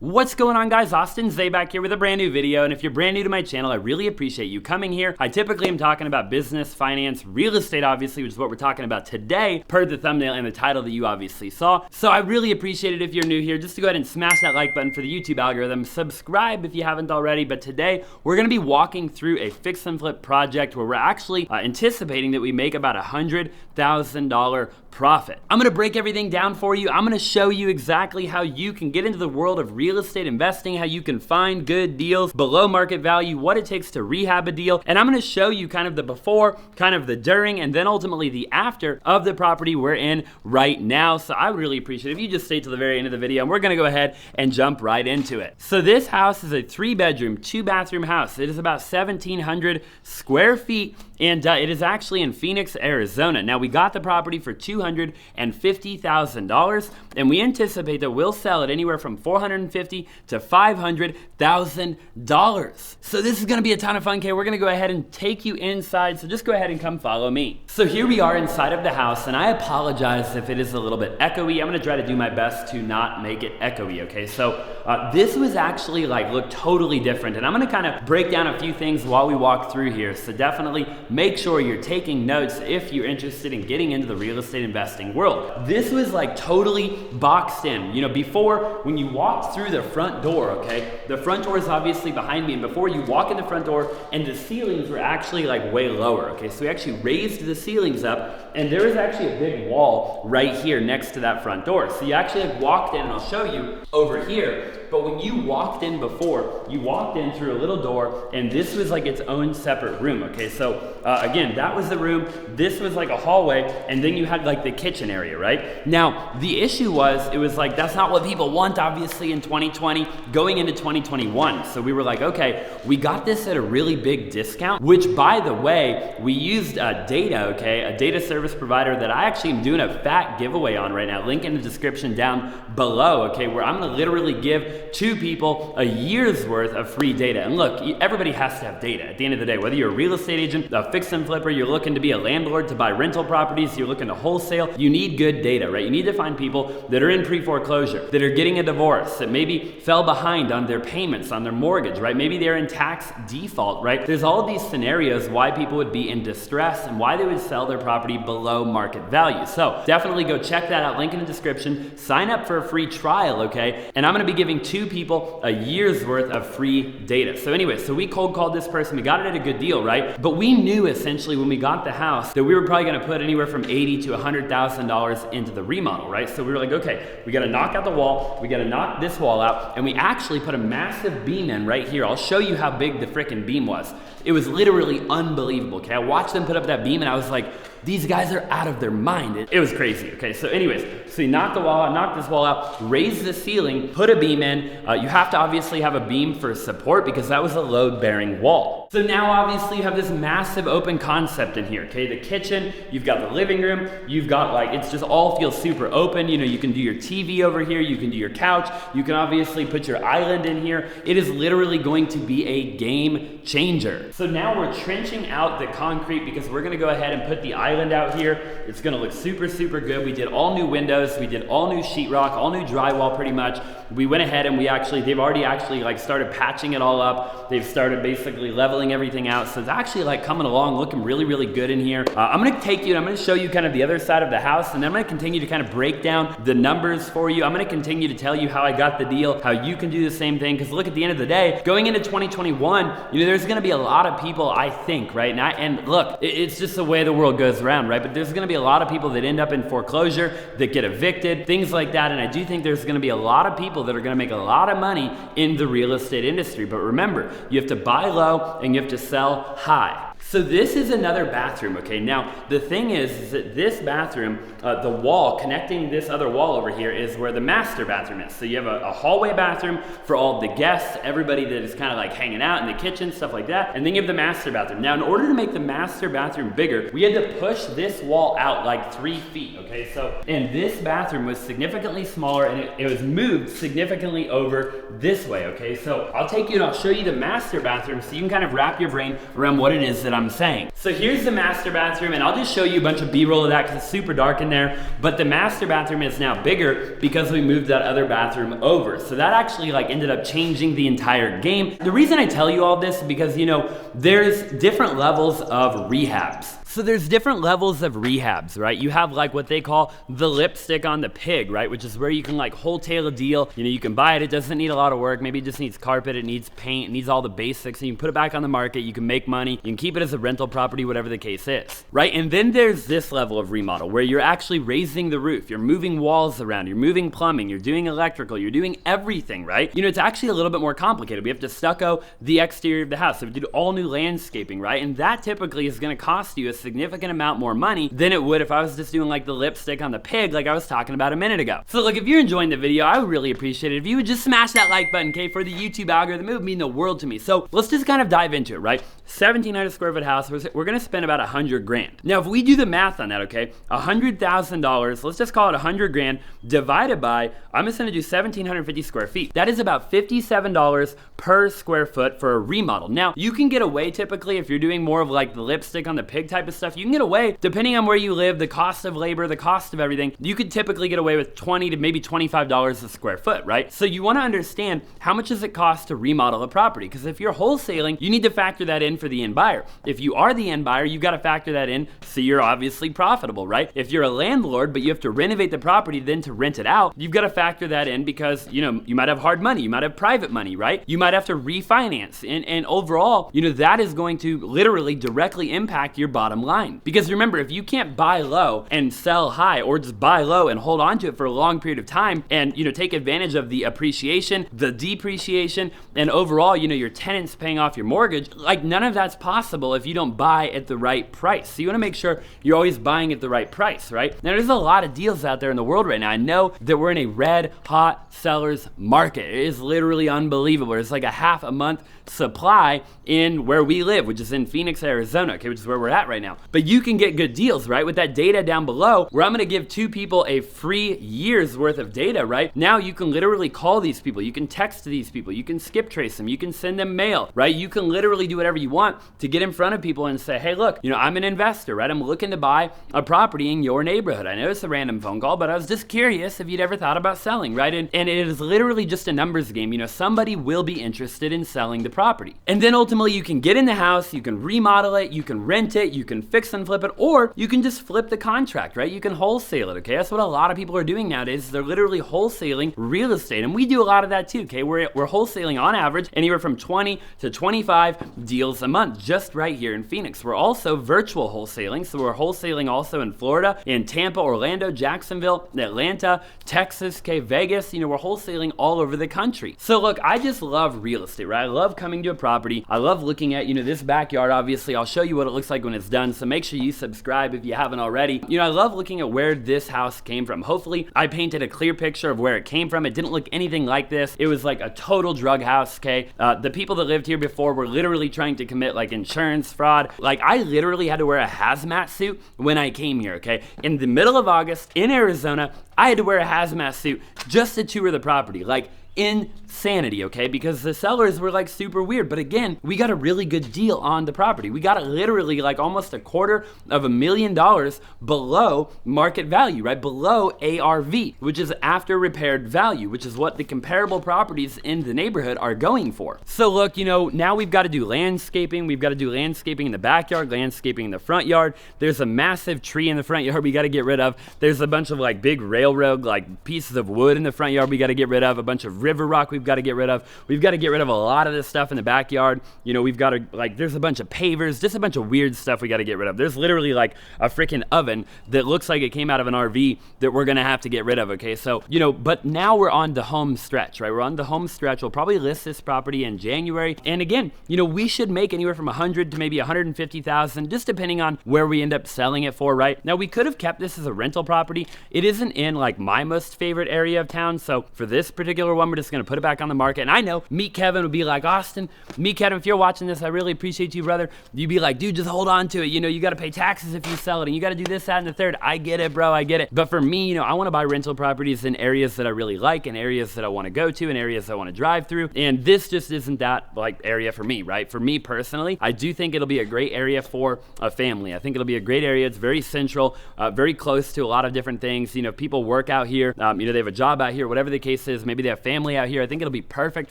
What's going on, guys? Austin Zaback here with a brand new video, and if you're brand new to my channel, I really appreciate you coming here. I typically am talking about business, finance, real estate, obviously, which is what we're talking about today, per the thumbnail and the title that you obviously saw. So I really appreciate it if you're new here, just to go ahead and smash that like button for the YouTube algorithm, subscribe if you haven't already, but today we're gonna be walking through a fix and flip project where we're actually anticipating that we make about $100,000 profit. I'm gonna break everything down for you. I'm gonna show you exactly how you can get into the world of real estate investing, how you can find good deals below market value, what it takes to rehab a deal, and I'm gonna show you kind of the before, kind of the during, and then ultimately the after of the property we're in right now. So I would really appreciate it if you just stay till the very end of the video, and we're gonna go ahead and jump right into it. So this house is a 3-bedroom, 2-bathroom house. It is about 1,700 square feet, and it is actually in Phoenix, Arizona. Now, we got the property for $250,000, and we anticipate that we'll sell it anywhere from $450,000 to $500,000. So this is gonna be a ton of fun, okay? We're gonna go ahead and take you inside, so just go ahead and come follow me. So here we are inside of the house, and I apologize if it is a little bit echoey. I'm gonna try to do my best to not make it echoey, okay? So this was actually look totally different, and I'm gonna kind of break down a few things while we walk through here, so definitely make sure you're taking notes if you're interested in getting into the real estate investing world. This was totally boxed in. You know, before, when you walked through the front door, okay, the front door is obviously behind me, and before you walk in the front door, and the ceilings were actually way lower, okay, so we actually raised the ceilings up, and there is actually a big wall right here next to that front door. So you actually walked in, and I'll show you over here, but when you walked in before, you walked in through a little door, and this was its own separate room, okay? So again, that was the room, this was a hallway, and then you had the kitchen area, right? Now, the issue was, it was that's not what people want, obviously, in 2020, going into 2021. So we were okay, we got this at a really big discount, which, by the way, we used Data, okay, a data service provider that I actually am doing a fat giveaway on right now. Link in the description down below, okay, where I'm gonna literally give 2 people a year's worth of free data. And look, everybody has to have data at the end of the day, whether you're a real estate agent, a fix and flipper, you're looking to be a landlord to buy rental properties, you're looking to wholesale, you need good data, right? You need to find people that are in pre-foreclosure, that are getting a divorce, that maybe fell behind on their payments, on their mortgage, right? Maybe they're in tax default, right? There's all of these scenarios why people would be in distress and why they would sell their property below market value. So definitely go check that out, link in the description, sign up for a free trial, okay? And I'm gonna be giving 2 people a year's worth of free data. So anyway, so we cold called this person, we got it at a good deal, right? But we knew essentially when we got the house that we were probably gonna put anywhere from $80,000 to $100,000 into the remodel, right? So we were okay, we gotta knock out the wall, we gotta knock this wall out, and we actually put a massive beam in right here. I'll show you how big the frickin' beam was. It was literally unbelievable, okay? I watched them put up that beam and I was like, these guys are out of their mind. It was crazy, okay? So anyways, so you knock the wall out, knock this wall out, raise the ceiling, put a beam in. You have to obviously have a beam for support because that was a load-bearing wall. So now obviously you have this massive open concept in here, okay? The kitchen, you've got the living room, you've got it's just all feels super open. You know, you can do your TV over here, you can do your couch, you can obviously put your island in here. It is literally going to be a game changer. So now we're trenching out the concrete because we're gonna go ahead and put the island out here. It's gonna look super, super good. We did all new windows, we did all new sheetrock, all new drywall pretty much. We went ahead and they've already started patching it all up. They've started basically leveling everything out. So it's actually coming along, looking really, really good in here. I'm gonna take you and I'm gonna show you kind of the other side of the house, and then I'm gonna continue to kind of break down the numbers for you. I'm gonna continue to tell you how I got the deal, how you can do the same thing, because look, at the end of the day, going into 2021, there's gonna be a lot of people, I think, right? And look, it's just the way the world goes around, right? But there's gonna be a lot of people that end up in foreclosure, that get evicted, things like that, and I do think there's gonna be a lot of people that are gonna make a lot of money in the real estate industry. But remember, you have to buy low and you have to sell high. So this is another bathroom, okay? Now, the thing is that this bathroom, the wall connecting this other wall over here is where the master bathroom is. So you have a hallway bathroom for all the guests, everybody that is kind of hanging out in the kitchen, stuff like that. And then you have the master bathroom. Now, in order to make the master bathroom bigger, we had to push this wall out 3 feet, okay? So, and this bathroom was significantly smaller, and it was moved significantly over this way, okay? So I'll take you and I'll show you the master bathroom so you can kind of wrap your brain around what it is that I'm saying. So here's the master bathroom, and I'll just show you a bunch of B-roll of that because it's super dark in there, but the master bathroom is now bigger because we moved that other bathroom over. So that actually like ended up changing the entire game. The reason I tell you all this is because, you know, there's different levels of rehabs. So there's different levels of rehabs, right? You have like what they call the lipstick on the pig, right? Which is where you can like wholesale a deal. You know, you can buy it. It doesn't need a lot of work. Maybe it just needs carpet. It needs paint. It needs all the basics. And you can put it back on the market. You can make money. You can keep it as a rental property, whatever the case is, right? And then there's this level of remodel where you're actually raising the roof. You're moving walls around. You're moving plumbing. You're doing electrical. You're doing everything, right? You know, it's actually a little bit more complicated. We have to stucco the exterior of the house. So we did all new landscaping, right? And that typically is going to cost you a significant amount more money than it would if I was just doing like the lipstick on the pig like I was talking about a minute ago. So look, if you're enjoying the video, I would really appreciate it if you would just smash that like button, okay? For the YouTube algorithm, it would mean the world to me. So let's just kind of dive into it, right? 1,700 square foot house, we're gonna spend about 100 grand. Now, if we do the math on that, okay, $100,000, let's just call it 100 grand, divided by, I'm just gonna do 1,750 square feet. That is about $57 per square foot for a remodel. Now, you can get away typically if you're doing more of like the lipstick on the pig type of stuff, you can get away, depending on where you live, the cost of labor, the cost of everything, you could typically get away with $20 to maybe $25 a square foot, right? So you wanna understand how much does it cost to remodel a property? Because if you're wholesaling, you need to factor that in for the end buyer. If you are the end buyer, you've got to factor that in so you're obviously profitable, right? If you're a landlord, but you have to renovate the property then to rent it out, you've got to factor that in because, you know, you might have hard money, you might have private money, right? You might have to refinance. And overall, you know, that is going to literally directly impact your bottom line. Because remember, if you can't buy low and sell high, or just buy low and hold on to it for a long period of time and, you know, take advantage of the appreciation, the depreciation, and overall, you know, your tenants paying off your mortgage, like none of that's possible if you don't buy at the right price. So you want to make sure you're always buying at the right price, right? Now there's a lot of deals out there in the world right now. I know that we're in a red hot seller's market. It is literally unbelievable. It's like a half a month supply in where we live, which is in Phoenix, Arizona, okay, which is where we're at right now. But you can get good deals, right? With that data down below, where I'm gonna give 2 people a free year's worth of data, right? Now you can literally call these people, you can text these people, you can skip trace them, you can send them mail, right? You can literally do whatever you want to get in front of people and say, hey, look, you know, I'm an investor, right? I'm looking to buy a property in your neighborhood. I know it's a random phone call, but I was just curious if you'd ever thought about selling, right? And it is literally just a numbers game. You know, somebody will be interested in selling the property. And then ultimately you can get in the house, you can remodel it, you can rent it, you can fix and flip it, or you can just flip the contract, right? You can wholesale it, okay? That's what a lot of people are doing nowadays. They're literally wholesaling real estate. And we do a lot of that too, okay? We're wholesaling on average anywhere from 20 to 25 deals a month just right here in Phoenix. We're also virtual wholesaling. So we're wholesaling also in Florida, in Tampa, Orlando, Jacksonville, Atlanta, Texas, okay, Vegas. You know, we're wholesaling all over the country. So look, I just love real estate, right? I love coming to a property. I love looking at, you know, this backyard. Obviously, I'll show you what it looks like when it's done. So make sure you subscribe if you haven't already. You know, I love looking at where this house came from. Hopefully, I painted a clear picture of where it came from. It didn't look anything like this. It was like a total drug house, okay? The people that lived here before were literally trying to commit like insurance fraud. Like I literally had to wear a hazmat suit when I came here, okay? In the middle of August in Arizona, I had to wear a hazmat suit just to tour the property. Like insanity, okay? Because the sellers were like super weird. But again, we got a really good deal on the property. We got it literally like almost $250,000 below market value, right? Below ARV, which is after repaired value, which is what the comparable properties in the neighborhood are going for. So look, you know, now we've got to do landscaping. We've got to do landscaping in the backyard, landscaping in the front yard. There's a massive tree in the front yard we got to get rid of. There's a bunch of like big railroad like pieces of wood in the front yard we got to get rid of. A bunch of river rock we've got to get rid of. We've got to get rid of a lot of this stuff in the backyard. You know, we've got to, like, there's a bunch of pavers, just a bunch of weird stuff we got to get rid of. There's literally like a freaking oven that looks like it came out of an RV that we're going to have to get rid of, okay? So, you know, but now we're on the home stretch, right? We're on the home stretch. We'll probably list this property in January. And again, you know, we should make anywhere from 100 to maybe 150,000, just depending on where we end up selling it for, right? Now, we could have kept this as a rental property. It isn't in like my most favorite area of town. So for this particular one, we're just going to put it back back on the market. And I know Meet Kevin would be like, Austin, Meet Kevin, if you're watching this, I really appreciate you, brother. You'd be like, dude, just hold on to it. You know, you got to pay taxes if you sell it, and you got to do this, that, and the third. I get it, bro. I get it. But for me, you know, I want to buy rental properties in areas that I really like, in areas that I want to go to, in areas I want to drive through. And this just isn't that like area for me, right? For me personally, I do think it'll be a great area for a family. I think it'll be a great area. It's very central, very close to a lot of different things. You know, people work out here, you know, they have a job out here, whatever the case is. Maybe they have family out here. I think it'll be perfect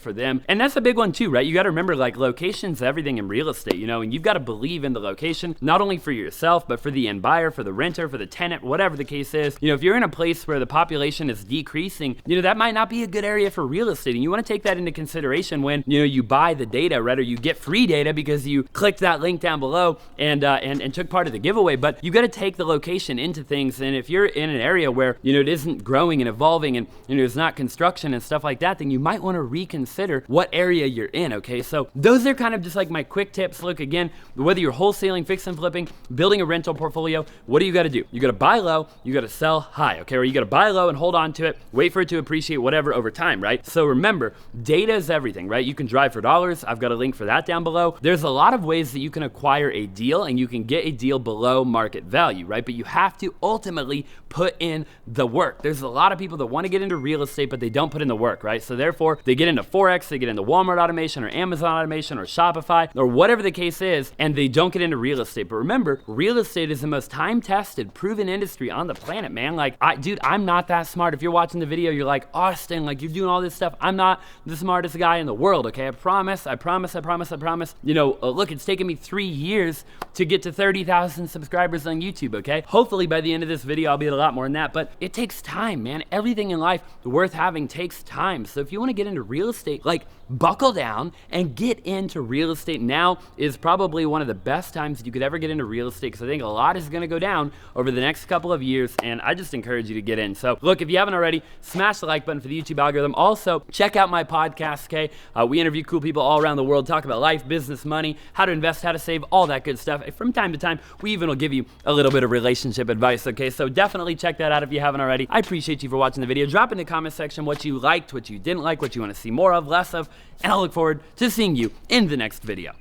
for them. And that's a big one too, right? You got to remember, like, location's everything in real estate, you know, and you've got to believe in the location, not only for yourself, but for the end buyer, for the renter, for the tenant, whatever the case is. You know, if you're in a place where the population is decreasing, you know, that might not be a good area for real estate. And you want to take that into consideration when, you know, you buy the data, right? Or you get free data because you clicked that link down below and took part of the giveaway. But you got to take the location into things. And if you're in an area where, you know, it isn't growing and evolving and, you know, there's not construction and stuff like that, then you might want to reconsider what area you're in, okay? So those are kind of just like my quick tips. Look, again, whether you're wholesaling, fix and flipping, building a rental portfolio, what do you got to do? You got to buy low, you got to sell high, okay? Or you got to buy low and hold on to it, wait for it to appreciate whatever over time, right? So remember, data is everything, right? You can drive for dollars. I've got a link for that down below. There's a lot of ways that you can acquire a deal and you can get a deal below market value, right? But you have to ultimately put in the work. There's a lot of people that want to get into real estate, but they don't put in the work, right? So therefore, they get into Forex, they get into Walmart automation or Amazon automation or Shopify or whatever the case is, and they don't get into real estate. But remember, real estate is the most time-tested, proven industry on the planet, man. Like, dude, I'm not that smart. If you're watching the video, you're like, Austin, like, you're doing all this stuff. I'm not the smartest guy in the world, okay? I promise. You know, look, it's taken me 3 years to get to 30,000 subscribers on YouTube, okay? Hopefully by the end of this video, I'll be at a lot more than that, but it takes time, man. Everything in life worth having takes time. So if you want to get into real estate, like, buckle down and get into real estate. Now is probably one of the best times you could ever get into real estate, because I think a lot is going to go down over the next couple of years, and I just encourage you to get in. So look, if you haven't already, smash the like button for the YouTube algorithm. Also, check out my podcast, okay? We interview cool people all around the world, talk about life, business, money, how to invest, how to save, all that good stuff. From time to time, we even will give you a little bit of relationship advice, okay? So definitely check that out if you haven't already. I appreciate you for watching the video. Drop in the comment section what you liked, what you didn't like, what you want to see more of, less of, and I'll look forward to seeing you in the next video.